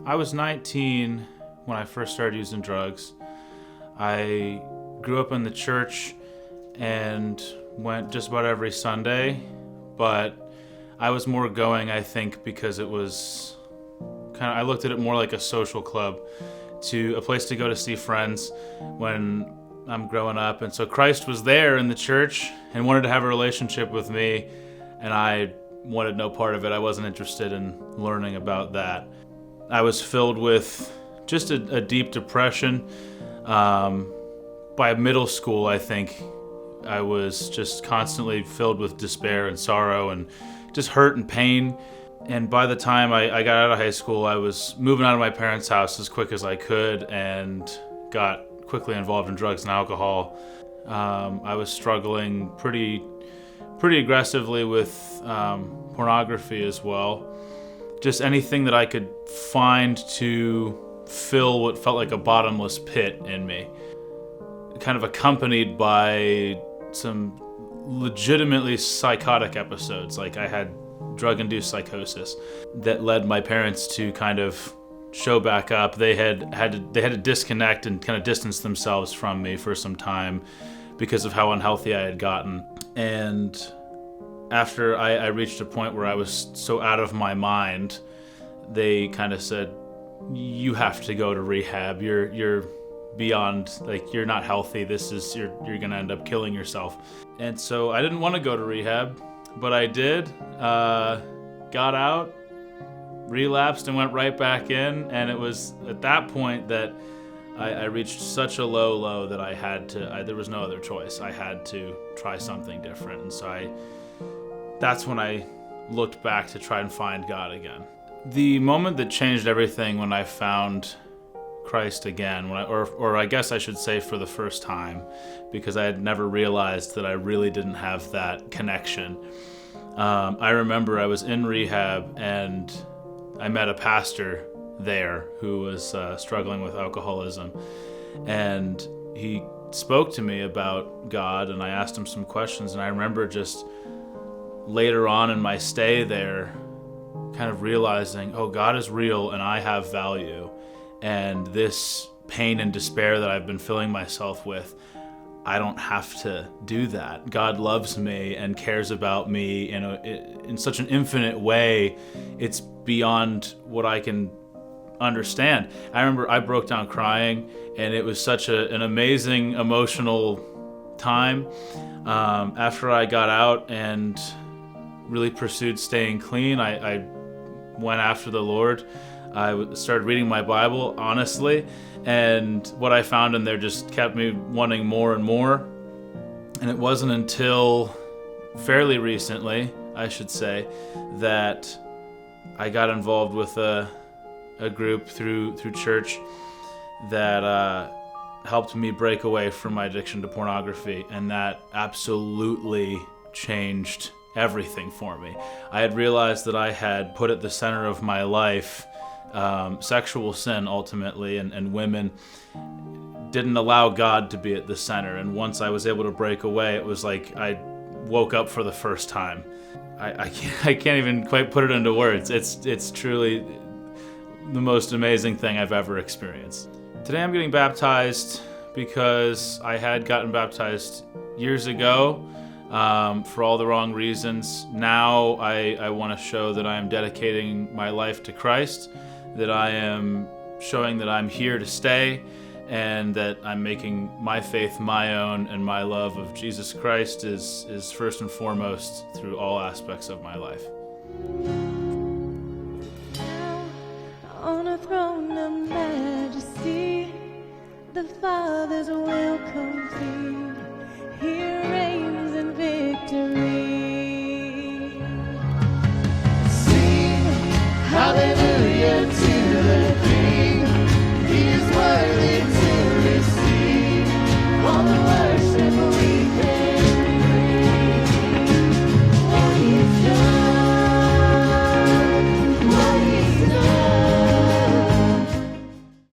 I was 19 when I first started using drugs. I grew up in the church and went just about every Sunday, but I was more going, I think, because it was I looked at it more like a social club, to a place to go to see friends when I'm growing up. And so Christ was there in the church and wanted to have a relationship with me, and I wanted no part of it. I wasn't interested in learning about that. I was filled with just a deep depression. By middle school, I think, I was just constantly filled with despair and sorrow and just hurt and pain. And by the time I got out of high school, I was moving out of my parents' house as quick as I could and got quickly involved in drugs and alcohol. I was struggling pretty aggressively with pornography as well. Just anything that I could find to fill what felt like a bottomless pit in me. Kind of accompanied by some legitimately psychotic episodes. Like I had drug-induced psychosis that led my parents to kind of show back up. They had to disconnect and kind of distance themselves from me for some time because of how unhealthy I had gotten. And after I reached a point where I was so out of my mind, they kind of said, "You have to go to rehab. You're beyond, like, you're not healthy. You're gonna end up killing yourself." And so I didn't want to go to rehab, but I did. Got out, relapsed, and went right back in. And it was at that point that I reached such a low that I had to. There was no other choice. I had to try something different. And so that's when I looked back to try and find God again. The moment that changed everything when I found Christ again, or I guess I should say for the first time, because I had never realized that I really didn't have that connection. I remember I was in rehab and I met a pastor there who was struggling with alcoholism, and he spoke to me about God, and I asked him some questions, and I remember just later on in my stay there kind of realizing, oh, God is real and I have value. And this pain and despair that I've been filling myself with, I don't have to do that. God loves me and cares about me in such an infinite way. It's beyond what I can understand. I remember I broke down crying, and it was such an amazing emotional time. After I got out and really pursued staying clean, I went after the Lord. I started reading my Bible, honestly, and what I found in there just kept me wanting more and more. And it wasn't until fairly recently, I should say, that I got involved with a group through church that helped me break away from my addiction to pornography, and that absolutely changed everything for me. I had realized that I had put at the center of my life sexual sin ultimately, and women, didn't allow God to be at the center. And once I was able to break away, it was like I woke up for the first time. I can't even quite put it into words. It's truly the most amazing thing I've ever experienced. Today I'm getting baptized because I had gotten baptized years ago for all the wrong reasons. Now I want to show that I am dedicating my life to Christ, that I am showing that I'm here to stay, and that I'm making my faith my own, and my love of Jesus Christ is first and foremost through all aspects of my life. On a throne of majesty, the Father's will complete. Here